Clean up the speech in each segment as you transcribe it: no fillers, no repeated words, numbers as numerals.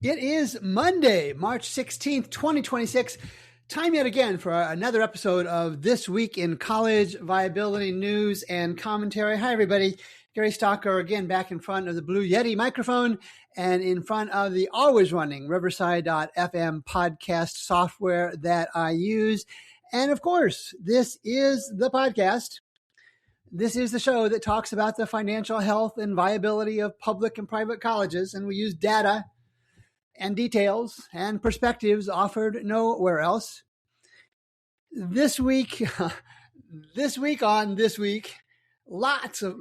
It is Monday, March 16th, 2026. Time yet again for another episode of This Week in College Viability News and Commentary. Hi, everybody. Gary Stocker again back in front of the Blue Yeti microphone and in front of the always running Riverside.fm podcast software that I use. And of course, this is the podcast. This is the show that talks about the financial health and viability of public and private colleges. And we use data and details and perspectives offered nowhere else. This week, lots of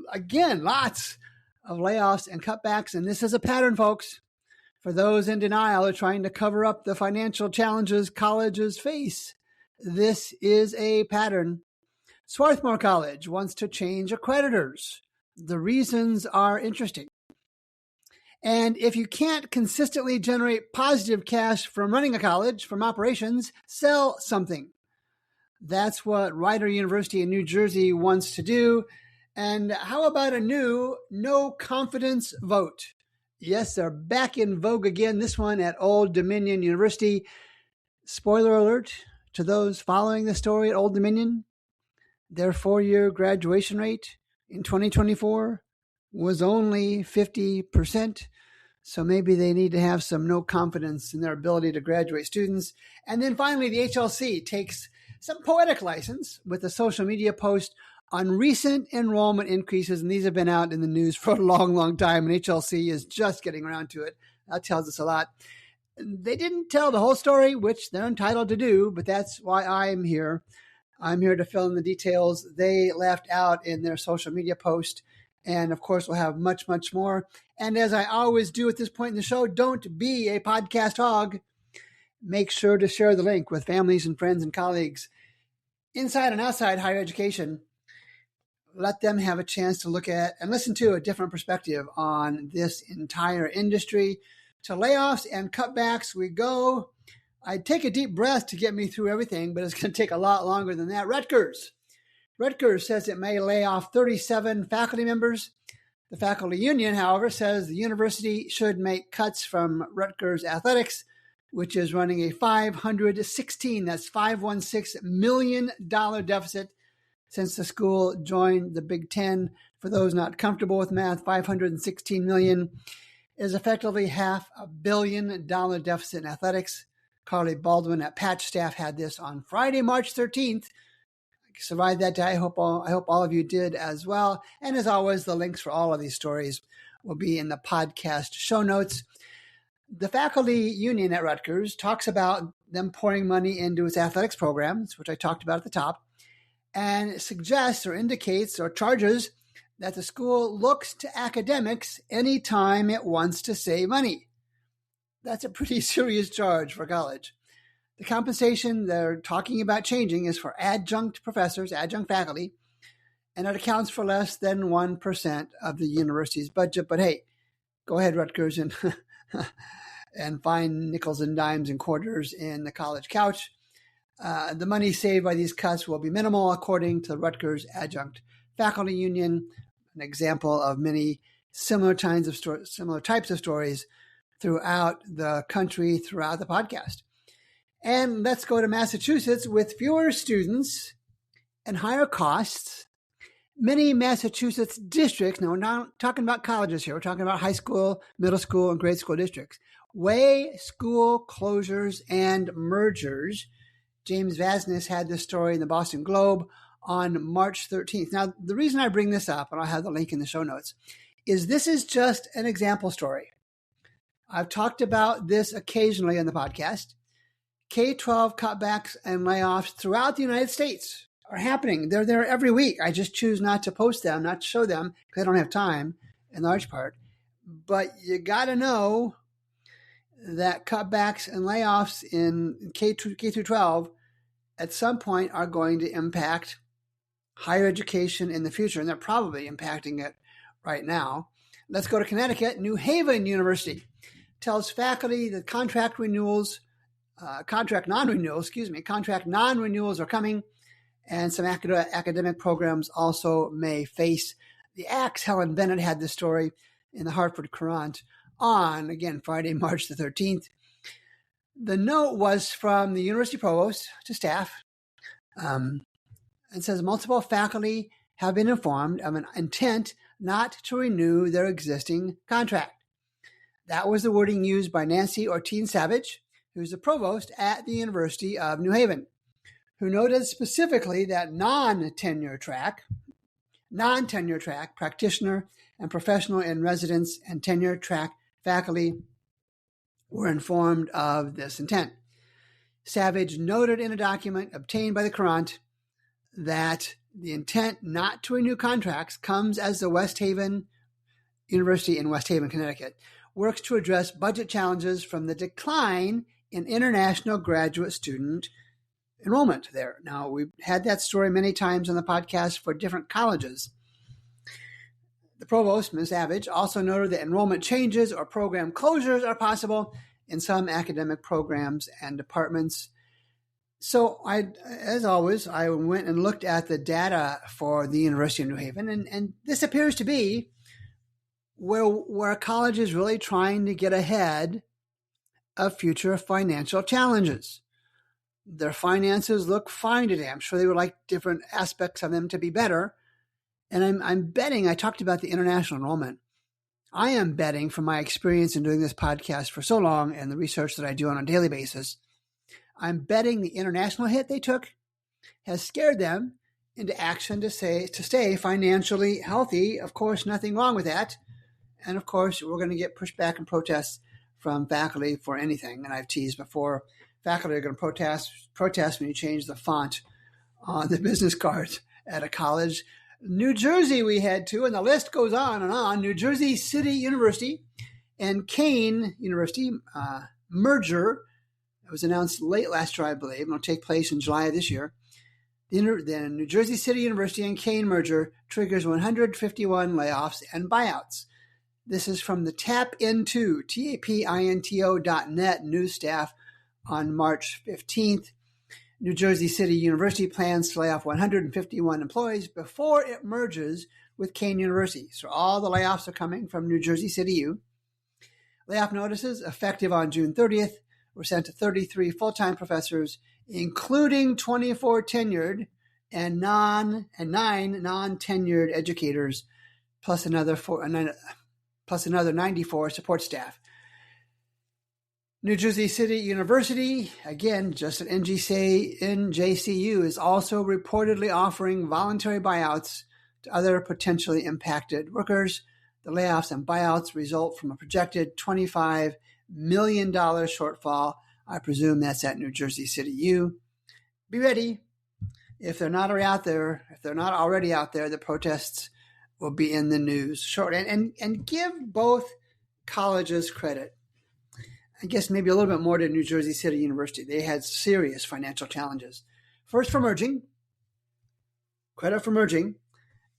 layoffs and cutbacks. And this is a pattern, folks, for those in denial or trying to cover up the financial challenges colleges face. This is a pattern. Swarthmore College wants to change accreditors. The reasons are interesting. And if you can't consistently generate positive cash from running a college, from operations, sell something. That's what Rider University in New Jersey wants to do. And how about a new no confidence vote? Yes, they're back in vogue again, this one at Old Dominion University. Spoiler alert to those following the story at Old Dominion. Their 4-year graduation rate in 2024 was only 50%. So maybe they need to have some no confidence in their ability to graduate students. And then finally, the HLC takes some poetic license with a social media post on recent enrollment increases. And these have been out in the news for a long, long time. And HLC is just getting around to it. That tells us a lot. They didn't tell the whole story, which they're entitled to do, but that's why I'm here. I'm here to fill in the details they left out in their social media post. And of course, we'll have much, much more. And as I always do at this point in the show, don't be a podcast hog. Make sure to share the link with families and friends and colleagues inside and outside higher education. Let them have a chance to look at and listen to a different perspective on this entire industry. To layoffs and cutbacks we go. I'd take a deep breath to get me through everything, but it's going to take a lot longer than that. Rutgers says it may lay off 37 faculty members. The faculty union, however, says the university should make cuts from Rutgers athletics, which is running a $516 million deficit since the school joined the Big Ten. For those not comfortable with math, $516 million is effectively $500 million deficit in athletics. Carly Baldwin at Patch staff had this on Friday, March 13th. Survived that day. I hope all of you did as well. And as always, the links for all of these stories will be in the podcast show notes. The faculty union at Rutgers talks about them pouring money into its athletics programs, which I talked about at the top, and suggests or indicates or charges that the school looks to academics anytime it wants to save money. That's a pretty serious charge for college. The compensation they're talking about changing is for adjunct professors, adjunct faculty, and it accounts for less than 1% of the university's budget. But hey, go ahead, Rutgers, and find nickels and dimes and quarters in the college couch. The money saved by these cuts will be minimal, according to the Rutgers Adjunct Faculty Union, an example of many similar types of stories throughout the country, throughout the podcast. And let's go to Massachusetts. With fewer students and higher costs, many Massachusetts districts, now we're not talking about colleges here, we're talking about high school, middle school, and grade school districts, weigh school closures and mergers. James Vasnes had this story in the Boston Globe on March 13th. Now, the reason I bring this up, and I'll have the link in the show notes, is this is just an example story. I've talked about this occasionally on the podcast. K-12 cutbacks and layoffs throughout the United States are happening. They're there every week. I just choose not to post them, not to show them, because I don't have time in large part. But you got to know that cutbacks and layoffs in K through 12 at some point are going to impact higher education in the future, and they're probably impacting it right now. Let's go to Connecticut. New Haven University tells faculty that contract non-renewals are coming, and some academic programs also may face the axe. Helen Bennett had this story in the Hartford Courant on, again, Friday, March the 13th. The note was from the university provost to staff. It says multiple faculty have been informed of an intent not to renew their existing contract. That was the wording used by Nancy Ortiz-Savage, who's the provost at the University of New Haven, who noted specifically that non-tenure track practitioner and professional in residence and tenure track faculty were informed of this intent. Savage noted in a document obtained by the Courant that the intent not to renew contracts comes as the West Haven University in West Haven, Connecticut, works to address budget challenges from the decline in international graduate student enrollment there. Now, we've had that story many times on the podcast for different colleges. The provost, Ms. Savage, also noted that enrollment changes or program closures are possible in some academic programs and departments. So, as always, I went and looked at the data for the University of New Haven, and this appears to be where a college is really trying to get ahead of future financial challenges. Their finances look fine today. I'm sure they would like different aspects of them to be better. And I'm betting, I talked about the international enrollment. I am betting from my experience in doing this podcast for so long and the research that I do on a daily basis, I'm betting the international hit they took has scared them into action to stay financially healthy. Of course, nothing wrong with that. And of course, we're going to get pushback and protests from faculty for anything. And I've teased before, faculty are going to protest when you change the font on the business cards at a college. New Jersey we had to, and the list goes on and on. New Jersey City University and Kean University merger. It was announced late last year, I believe. It will take place in July of this year. The New Jersey City University and Kean merger triggers 151 layoffs and buyouts. This is from the tapinto, tapinto.net news staff on March 15th. New Jersey City University plans to lay off 151 employees before it merges with Kean University. So all the layoffs are coming from New Jersey City U. Layoff notices effective on June 30th were sent to 33 full-time professors, including 24 tenured and 9 non-tenured educators, plus another 94 support staff. New Jersey City University, again, just an NJCU, is also reportedly offering voluntary buyouts to other potentially impacted workers. The layoffs and buyouts result from a projected $25 million shortfall. I presume that's at New Jersey City U. Be ready. If they're not already out there, the protests will be in the news shortly. And give both colleges credit. I guess maybe a little bit more to New Jersey City University. They had serious financial challenges. First, for merging, credit for merging,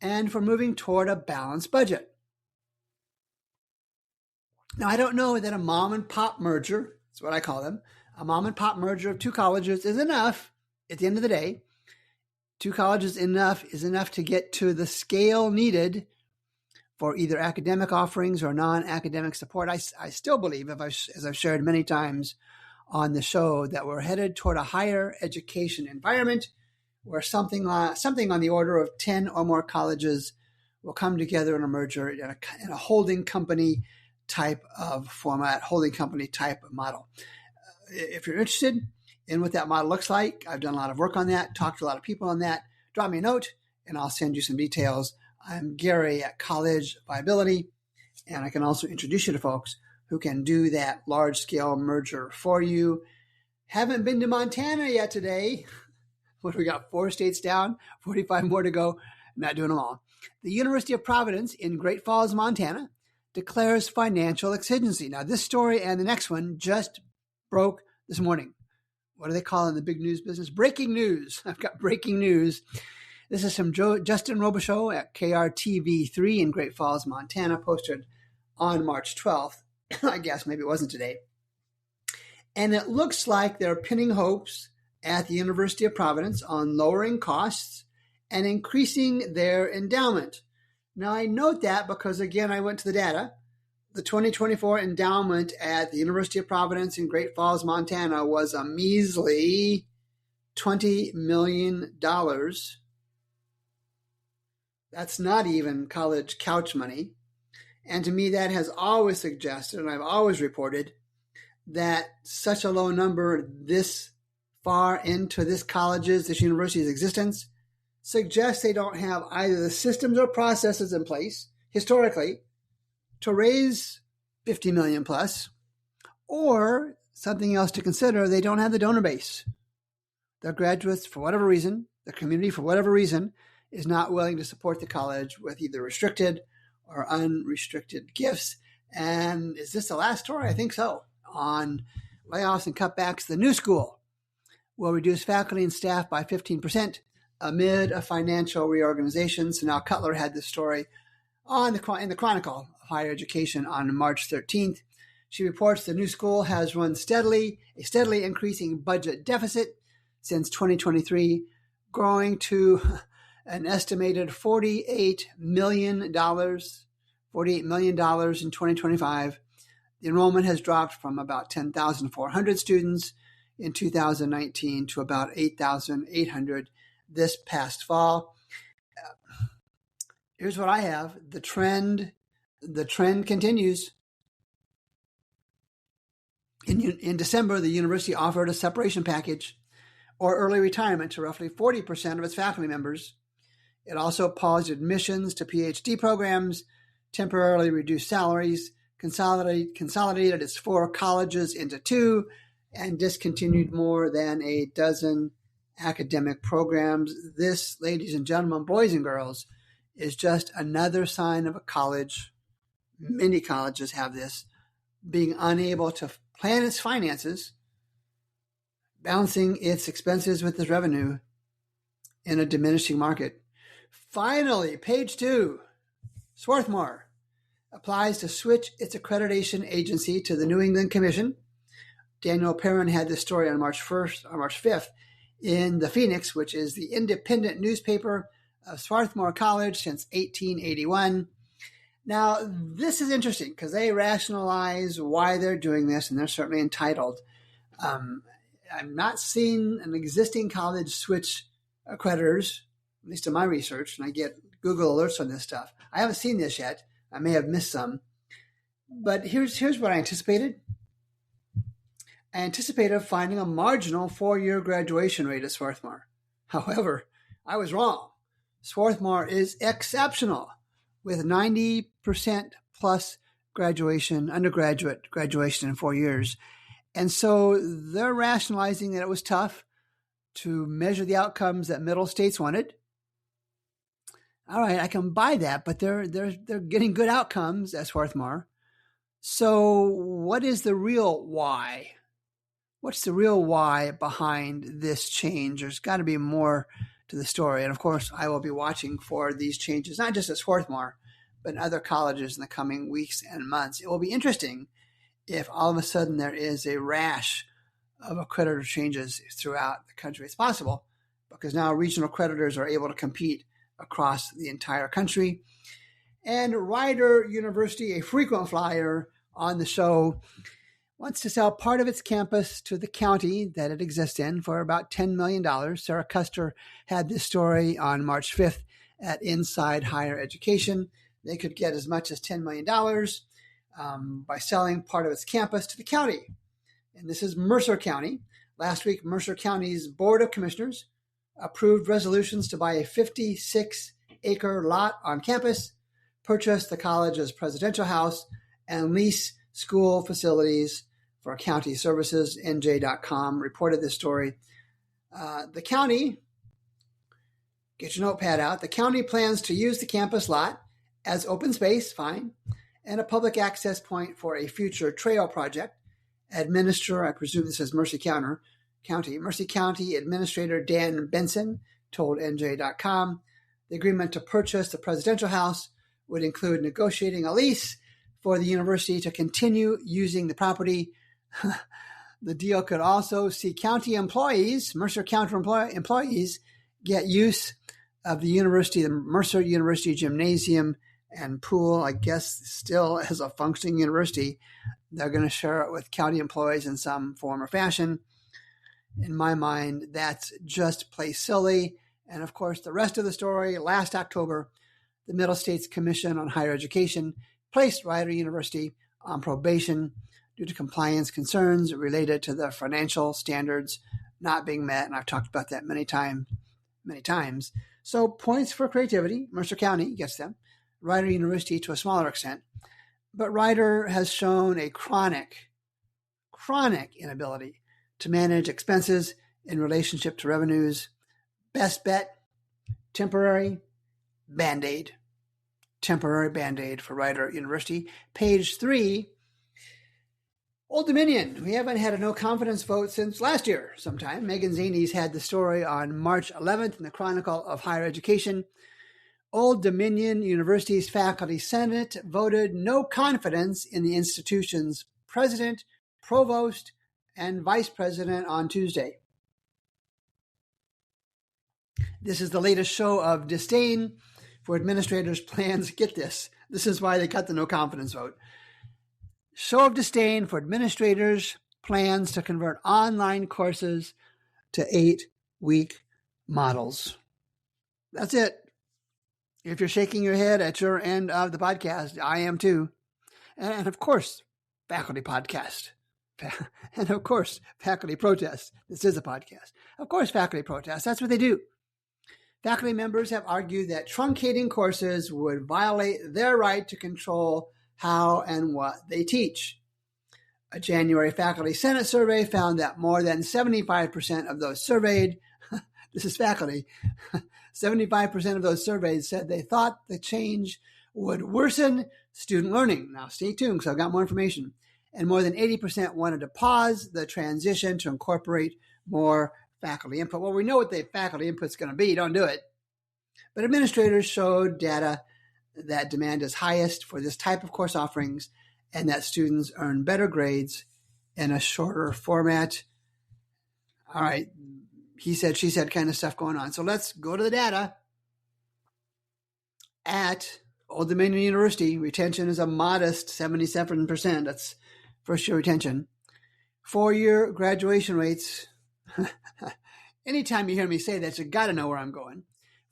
and for moving toward a balanced budget. Now, I don't know that a mom and pop merger, that's what I call them, a mom and pop merger of two colleges is enough at the end of the day. Two colleges is enough to get to the scale needed for either academic offerings or non-academic support. I still believe, as I've shared many times on the show, that we're headed toward a higher education environment where something on the order of 10 or more colleges will come together in a merger in a holding company type of format, holding company type of model. If you're interested in what that model looks like, I've done a lot of work on that, talked to a lot of people on that. Drop me a note and I'll send you some details. I'm Gary at College Viability, and I can also introduce you to folks who can do that large-scale merger for you. Haven't been to Montana yet today. What do we got? 4 states down, 45 more to go. Not doing them all. The University of Providence in Great Falls, Montana, declares financial exigency. Now, this story and the next one just broke this morning. What do they call in the big news business? Breaking news. I've got breaking news. This is from Justin Robichaud at KRTV3 in Great Falls, Montana, posted on March 12th. I guess maybe it wasn't today. And it looks like they're pinning hopes at the University of Providence on lowering costs and increasing their endowment. Now, I note that because, again, I went to the data. The 2024 endowment at the University of Providence in Great Falls, Montana was a measly $20 million. That's not even college couch money. And to me, that has always suggested, and I've always reported, that such a low number this far into this university's existence suggests they don't have either the systems or processes in place, historically, to raise 50 million plus, or something else to consider, they don't have the donor base. Their graduates, for whatever reason, the community, for whatever reason, is not willing to support the college with either restricted or unrestricted gifts. And is this the last story? I think so. On layoffs and cutbacks, the new school will reduce faculty and staff by 15% amid a financial reorganization. So now Cutler had this story in the Chronicle of Higher Education on March 13th. She reports the new school has run a steadily increasing budget deficit since 2023, growing to an estimated $48 million in 2025. The enrollment has dropped from about 10,400 students in 2019 to about 8,800 this past fall. Here's what I have. The trend continues. In December, the university offered a separation package or early retirement to roughly 40% of its faculty members. It also paused admissions to PhD programs, temporarily reduced salaries, consolidated its 4 colleges into 2, and discontinued more than a dozen academic programs. This, ladies and gentlemen, boys and girls, is just another sign of a college. Many colleges have this, being unable to plan its finances, balancing its expenses with its revenue in a diminishing market. Finally, page 2, Swarthmore applies to switch its accreditation agency to the New England Commission. Daniel Perrin had this story on March 5th in the Phoenix, which is the independent newspaper of Swarthmore College since 1881. Now, this is interesting because they rationalize why they're doing this, and they're certainly entitled. I'm not seeing an existing college switch accreditors, at least in my research, and I get Google alerts on this stuff. I haven't seen this yet. I may have missed some. But here's what I anticipated. I anticipated finding a marginal 4-year graduation rate at Swarthmore. However, I was wrong. Swarthmore is exceptional, with 90% plus undergraduate graduation in 4 years. And so they're rationalizing that it was tough to measure the outcomes that middle states wanted. All right, I can buy that, but they're getting good outcomes at Swarthmore. So what is the real why? What's the real why behind this change? There's got to be more to the story. And of course, I will be watching for these changes, not just at Swarthmore, but in other colleges in the coming weeks and months. It will be interesting if all of a sudden there is a rash of accreditor changes throughout the country. It's possible because now regional accreditors are able to compete across the entire country. And Rider University, a frequent flyer on the show, wants to sell part of its campus to the county that it exists in for about $10 million. Sarah Custer had this story on March 5th at Inside Higher Education. They could get as much as $10 million by selling part of its campus to the county. And this is Mercer County. Last week, Mercer County's Board of Commissioners approved resolutions to buy a 56-acre lot on campus, purchase the college's presidential house, and lease school facilities for county services. NJ.com reported this story. The county, get your notepad out, the county plans to use the campus lot as open space, fine, and a public access point for a future trail project. I presume this is Mercer County. Mercer County Administrator Dan Benson told NJ.com the agreement to purchase the presidential house would include negotiating a lease for the university to continue using the property. The deal could also see county employees, Mercer County employees, get use of the Mercer University Gymnasium and pool, I guess, still as a functioning university. They're going to share it with county employees in some form or fashion. In my mind, that's just plain silly. And of course, the rest of the story, last October, the Middle States Commission on Higher Education placed Rider University on probation due to compliance concerns related to the financial standards not being met. And I've talked about that many times. So points for creativity. Mercer County gets them. Rider University to a smaller extent. But Rider has shown a chronic inability to manage expenses in relationship to revenues. Best bet, temporary Band-Aid. Temporary Band-Aid for Rider University. Page 3, Old Dominion. We haven't had a no confidence vote since last year sometime. Megan Zaney's had the story on March 11th in the Chronicle of Higher Education. Old Dominion University's Faculty Senate voted no confidence in the institution's president, provost, and vice president on Tuesday. This is the latest show of disdain for administrators' plans. Get this. This is why they cut the no confidence vote. Show of disdain for administrators' plans to convert online courses to 8-week models. That's it. If you're shaking your head at your end of the podcast, I am too. And of course, faculty podcast. And of course, faculty protest. This is a podcast. Of course, faculty protest. That's what they do. Faculty members have argued that truncating courses would violate their right to control how and what they teach. A January Faculty Senate survey found that more than 75% of those surveyed, this is faculty, 75% of those surveyed said they thought the change would worsen student learning. Now stay tuned because I've got more information. And more than 80% wanted to pause the transition to incorporate more faculty input. Well, we know what the faculty input is going to be. Don't do it. But administrators showed data that demand is highest for this type of course offerings and that students earn better grades in a shorter format. All right. He said, she said kind of stuff going on. So let's go to the data. At Old Dominion University, retention is a modest 77%. That's first-year retention. 4-year graduation rates. Anytime you hear me say that, you got to know where I'm going.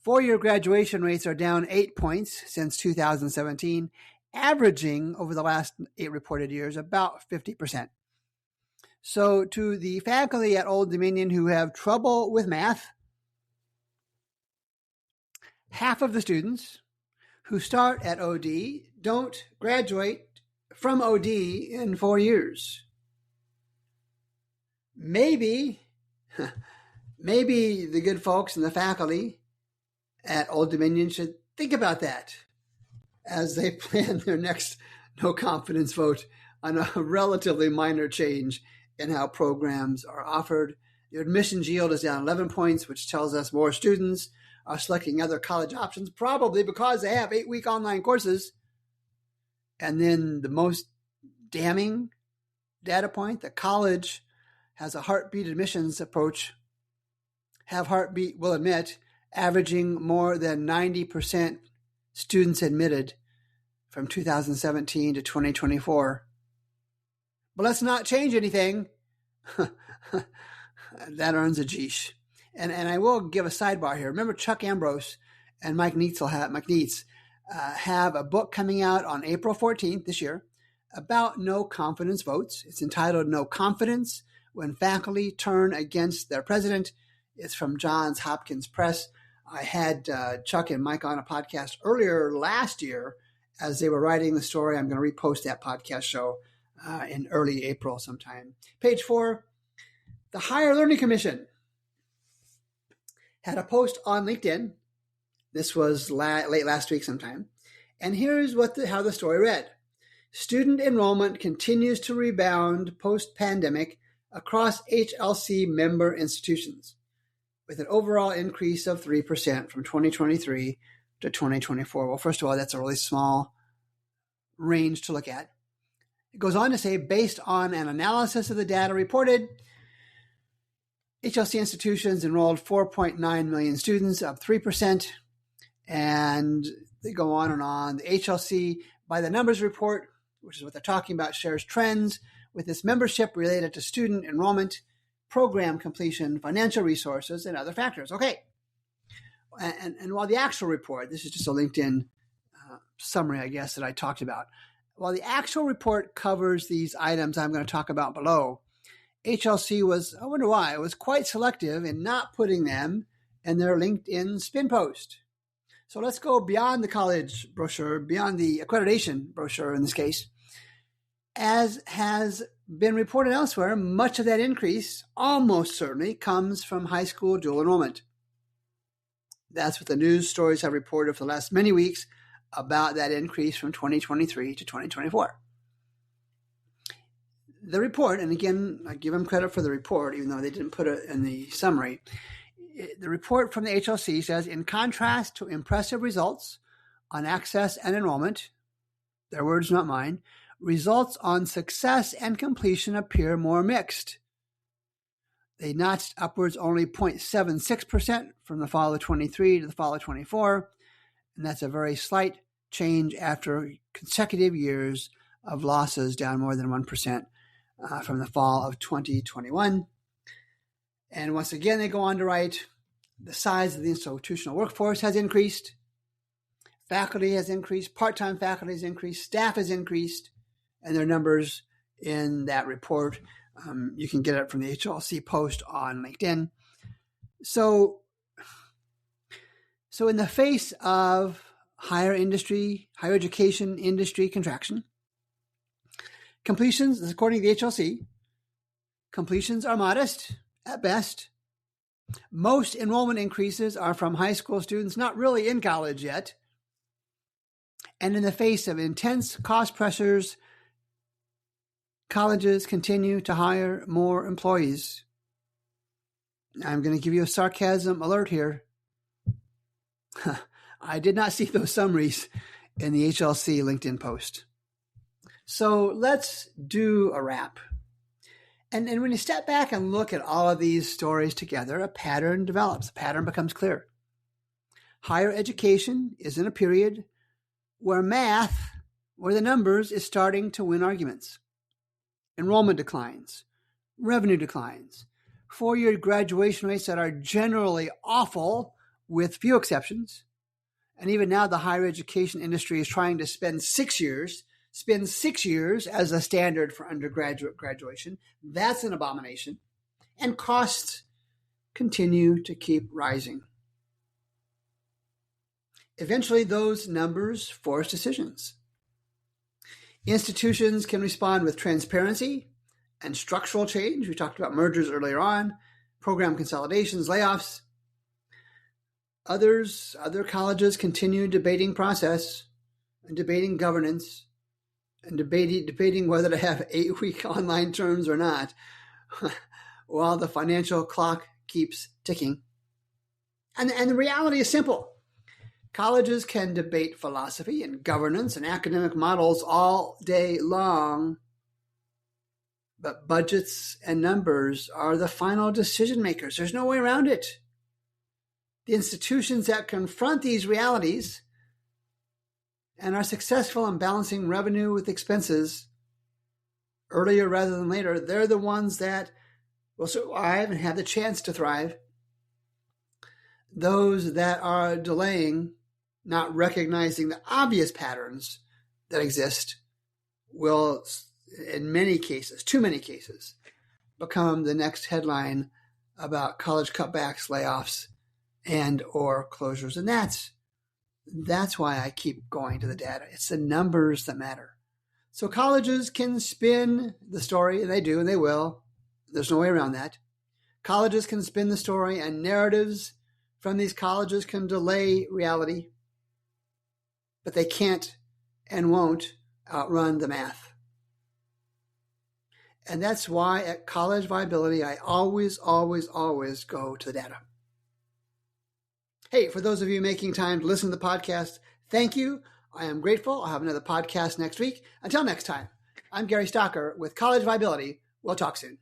4-year graduation rates are down 8 points since 2017, averaging over the last 8 reported years about 50%. So to the faculty at Old Dominion who have trouble with math, half of the students who start at OD don't graduate from OD in 4 years. Maybe the good folks and the faculty at Old Dominion should think about that as they plan their next no confidence vote on a relatively minor change in how programs are offered. The admissions yield is down 11 points, which tells us more students are selecting other college options, probably because they have 8-week online courses. And then the most damning data point, the college has a heartbeat admissions approach. Have Heartbeat will admit, averaging more than 90% students admitted from 2017 to 2024. But let's not change anything. That earns a geesh. And I will give a sidebar here. Remember Chuck Ambrose and Mike Neitz have a book coming out on April 14th this year about no confidence votes. It's entitled No Confidence When Faculty Turn Against Their President. It's from Johns Hopkins Press. I had Chuck and Mike on a podcast earlier last year as they were writing the story. I'm going to repost that podcast show in early April sometime. Page 4, the Higher Learning Commission had a post on LinkedIn. This was late last week sometime. And here's how the story read. Student enrollment continues to rebound post-pandemic across HLC member institutions, with an overall increase of 3% from 2023 to 2024. Well, first of all, that's a really small range to look at. It goes on to say, based on an analysis of the data reported, HLC institutions enrolled 4.9 million students, up 3%, and They go on and on. The HLC, by the numbers report, which is what they're talking about, shares trends with its membership related to student enrollment, program completion, financial resources, and other factors. Okay. And while the actual report, this is just a LinkedIn summary, I guess, that I talked about. While the actual report covers these items I'm going to talk about below, HLC was, I wonder why, it was quite selective in not putting them in their LinkedIn spin post. So let's go beyond the college brochure, beyond the accreditation brochure in this case. As has been reported elsewhere, much of that increase almost certainly comes from high school dual enrollment. That's what the news stories have reported for the last many weeks about that increase from 2023 to 2024. The report, and again, I give them credit for the report, even though they didn't put it in the summary. The report from the HLC says, in contrast to impressive results on access and enrollment, their words, not mine, results on success and completion appear more mixed. They notched upwards only 0.76% from the fall of 23 to the fall of 24, and that's a very slight change after consecutive years of losses, down more than 1% from the fall of 2021. And once again, they go on to write, the size of the institutional workforce has increased, faculty has increased, part-time faculty has increased, staff has increased, and their numbers in that report, you can get it from the HLC post on LinkedIn. So in the face of higher education industry contraction, completions, according to the HLC, completions are modest at best. Most enrollment increases are from high school students not really in college yet. And in the face of intense cost pressures, colleges continue to hire more employees. I'm going to give you a sarcasm alert here. I did not see those summaries in the HLC LinkedIn post. So let's do a wrap. And when you step back and look at all of these stories together, a pattern develops. A pattern becomes clear. Higher education is in a period where math, where the numbers, is starting to win arguments. Enrollment declines, revenue declines, four-year graduation rates that are generally awful with few exceptions. And even now the higher education industry is trying to spend 6 years as a standard for undergraduate graduation. That's an abomination. And costs continue to keep rising. Eventually, those numbers force decisions. Institutions can respond with transparency and structural change. We talked about mergers earlier on, program consolidations, layoffs. Other colleges continue debating process and debating governance and debating whether to have 8-week online terms or not, while the financial clock keeps ticking. And the reality is simple. Colleges can debate philosophy and governance and academic models all day long, but budgets and numbers are the final decision makers. There's no way around it. The institutions that confront these realities and are successful in balancing revenue with expenses earlier rather than later, they're the ones that will survive and have the chance to thrive. Those that are delaying, not recognizing the obvious patterns that exist, will, in many cases, too many cases, become the next headline about college cutbacks, layoffs, and or closures. And that's why I keep going to the data. It's the numbers that matter. So colleges can spin the story, and they do, and they will. There's no way around that. Colleges can spin the story, and narratives from these colleges can delay reality, but they can't and won't outrun the math. And that's why at College Viability, I always go to the data. Hey, for those of you making time to listen to the podcast, thank you. I am grateful. I'll have another podcast next week. Until next time, I'm Gary Stocker with College Viability. We'll talk soon.